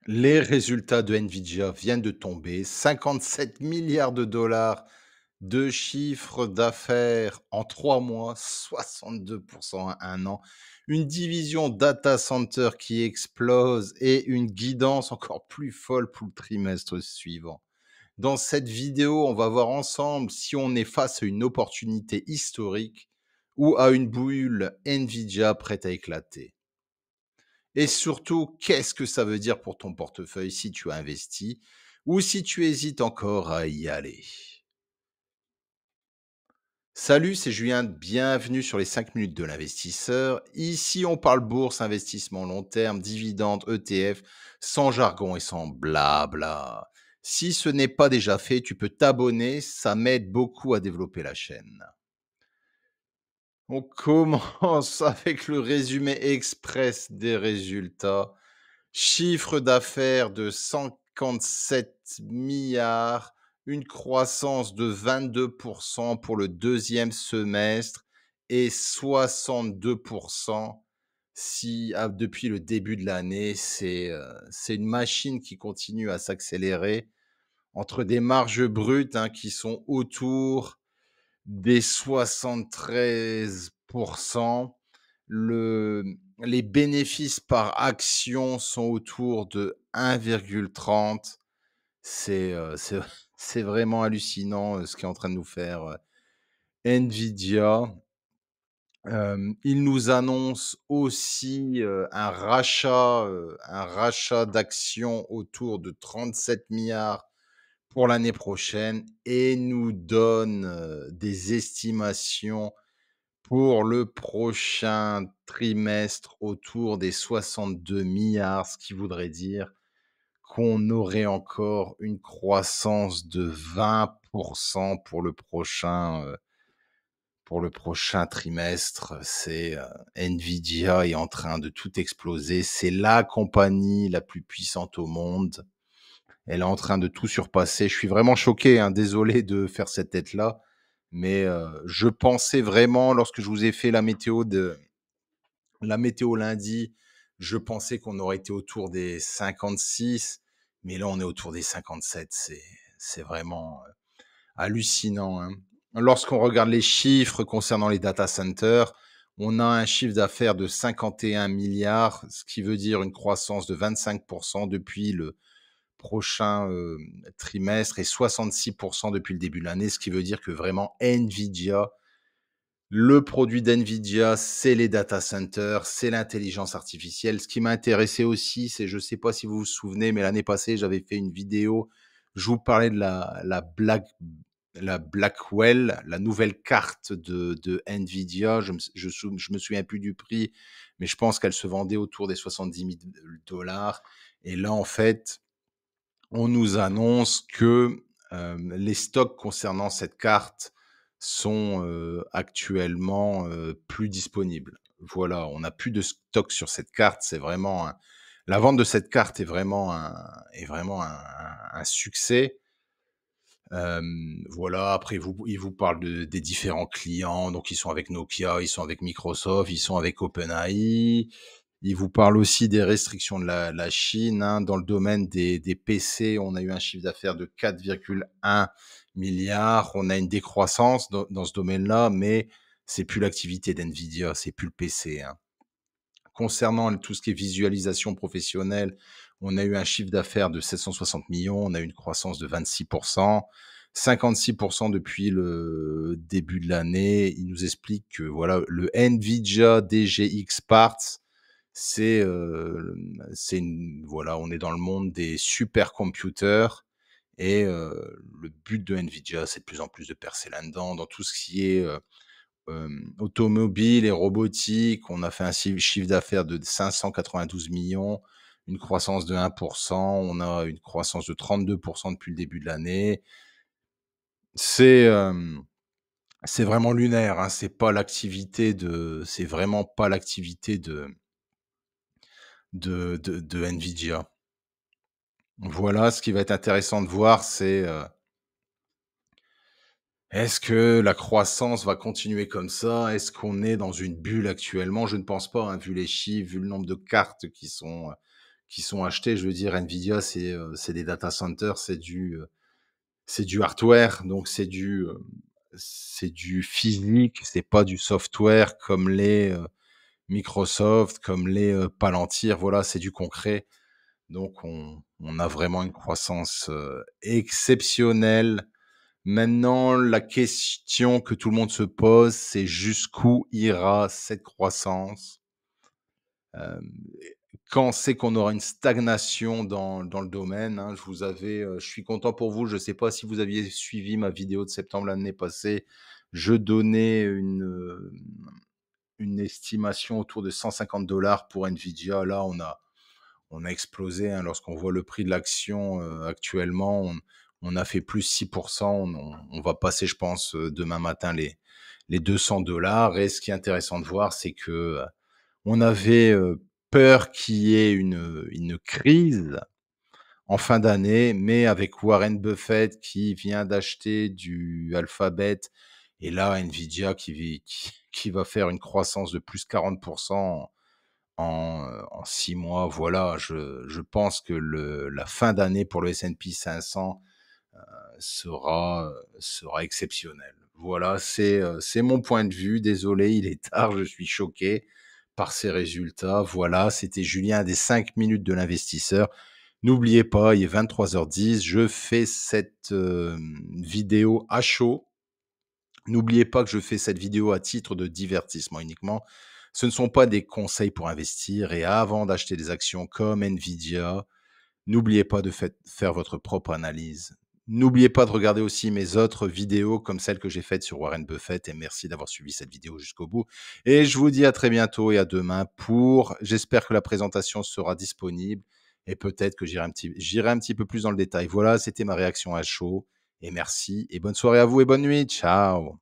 Les résultats de Nvidia viennent de tomber. 57 milliards de dollars de chiffre d'affaires en 3 mois, 62% en 1 an. Une division data center qui explose et une guidance encore plus folle pour le trimestre suivant. Dans cette vidéo, on va voir ensemble si on est face à une opportunité historique ou à une bulle Nvidia prête à éclater. Et surtout, qu'est-ce que ça veut dire pour ton portefeuille si tu as investi ou si tu hésites encore à y aller? Salut, c'est Julien, bienvenue sur les 5 minutes de l'investisseur. Ici, on parle bourse, investissement long terme, dividendes, ETF, sans jargon et sans blabla. Si ce n'est pas déjà fait, tu peux t'abonner, ça m'aide beaucoup à développer la chaîne. On commence avec le résumé express des résultats. Chiffre d'affaires de 157 milliards, une croissance de 22% pour le deuxième semestre et 62% depuis le début de l'année. C'est une machine qui continue à s'accélérer entre des marges brutes qui sont autour des 73%. Le Les bénéfices par action sont autour de 1,30. C'est c'est vraiment hallucinant, ce qu'est en train de nous faire, Nvidia. Ils nous annoncent aussi, un rachat d'actions autour de 37 milliards pour l'année prochaine et nous donnent, des estimations pour le prochain trimestre autour des 62 milliards, ce qui voudrait dire qu'on aurait encore une croissance de 20% pour le prochain trimestre. Nvidia est en train de tout exploser. C'est la compagnie la plus puissante au monde. Elle est en train de tout surpasser. Je suis vraiment choqué, désolé de faire cette tête-là, mais je pensais vraiment lorsque je vous ai fait la météo lundi, je pensais qu'on aurait été autour des 56, mais là, on est autour des 57. C'est vraiment, hallucinant, hein. Lorsqu'on regarde les chiffres concernant les data centers, on a un chiffre d'affaires de 51 milliards, ce qui veut dire une croissance de 25% depuis le prochain, trimestre et 66% depuis le début de l'année, ce qui veut dire que vraiment Nvidia le produit d'Nvidia, c'est les data centers, c'est l'intelligence artificielle. Ce qui m'a intéressé aussi, c'est, je ne sais pas si vous vous souvenez, mais l'année passée, j'avais fait une vidéo, je vous parlais de la Blackwell, la nouvelle carte de Nvidia. Je me souviens plus du prix, mais je pense qu'elle se vendait autour des 70 000 dollars. Et là, en fait, on nous annonce que les stocks concernant cette carte sont actuellement plus disponibles. Voilà, on n'a plus de stock sur cette carte. C'est vraiment la vente de cette carte est vraiment un succès. Voilà, après ils vous parlent des différents clients, donc ils sont avec Nokia, ils sont avec Microsoft, ils sont avec OpenAI. Ils vous parlent aussi des restrictions de la Chine, Dans le domaine des PC, on a eu un chiffre d'affaires de 4,1 milliards. On a une décroissance dans ce domaine-là, mais c'est plus l'activité d'Nvidia, c'est plus le PC, hein. Concernant tout ce qui est visualisation professionnelle, on a eu un chiffre d'affaires de 760 millions, on a eu une croissance de 26%, 56% depuis le début de l'année. Il nous explique que voilà, le Nvidia DGX Parts, voilà, on est dans le monde des supercomputers et le but de Nvidia, c'est de plus en plus de percer là-dedans, dans tout ce qui est automobile et robotique. On a fait un chiffre d'affaires de 592 millions, une croissance de 1%. On a une croissance de 32% depuis le début de l'année. C'est c'est vraiment lunaire, c'est vraiment pas l'activité de Nvidia. Voilà, ce qui va être intéressant de voir, c'est est-ce que la croissance va continuer comme ça? Est-ce qu'on est dans une bulle actuellement? Je ne pense pas, vu les chiffres, vu le nombre de cartes qui sont achetés. Je veux dire, Nvidia, c'est des data centers, c'est du hardware, donc c'est du physique, c'est pas du software comme les, Microsoft, comme les, Palantir, voilà, c'est du concret. Donc on a vraiment une croissance, exceptionnelle. Maintenant, la question que tout le monde se pose, c'est jusqu'où ira cette croissance? Hem, quand c'est qu'on aura une stagnation dans le domaine, hein? Je suis content pour vous, je ne sais pas si vous aviez suivi ma vidéo de septembre l'année passée. Je donnais une estimation autour de 150 pour Nvidia. Là, on a explosé, hein, lorsqu'on voit le prix de l'action, actuellement, on a fait plus 6. On va passer, je pense, demain matin les 200 et ce qui est intéressant de voir, c'est que, on avait, peur qu'il y ait une crise en fin d'année, mais avec Warren Buffett qui vient d'acheter du Alphabet et là, Nvidia qui va faire une croissance de plus 40 en 6 mois. Voilà, je pense que le la fin d'année pour le S&P 500, sera exceptionnelle. Voilà, c'est mon point de vue. Désolé, il est tard, je suis choqué par ces résultats. Voilà, c'était Julien des 5 minutes de l'investisseur. N'oubliez pas, il est 23h10, je fais cette, vidéo à chaud. N'oubliez pas que je fais cette vidéo à titre de divertissement uniquement. Ce ne sont pas des conseils pour investir et avant d'acheter des actions comme Nvidia, n'oubliez pas de faire votre propre analyse. N'oubliez pas de regarder aussi mes autres vidéos comme celle que j'ai faite sur Warren Buffett et merci d'avoir suivi cette vidéo jusqu'au bout. Et je vous dis à très bientôt et à demain j'espère que la présentation sera disponible et peut-être que j'irai un petit peu plus dans le détail. Voilà, c'était ma réaction à chaud et merci et bonne soirée à vous et bonne nuit. Ciao.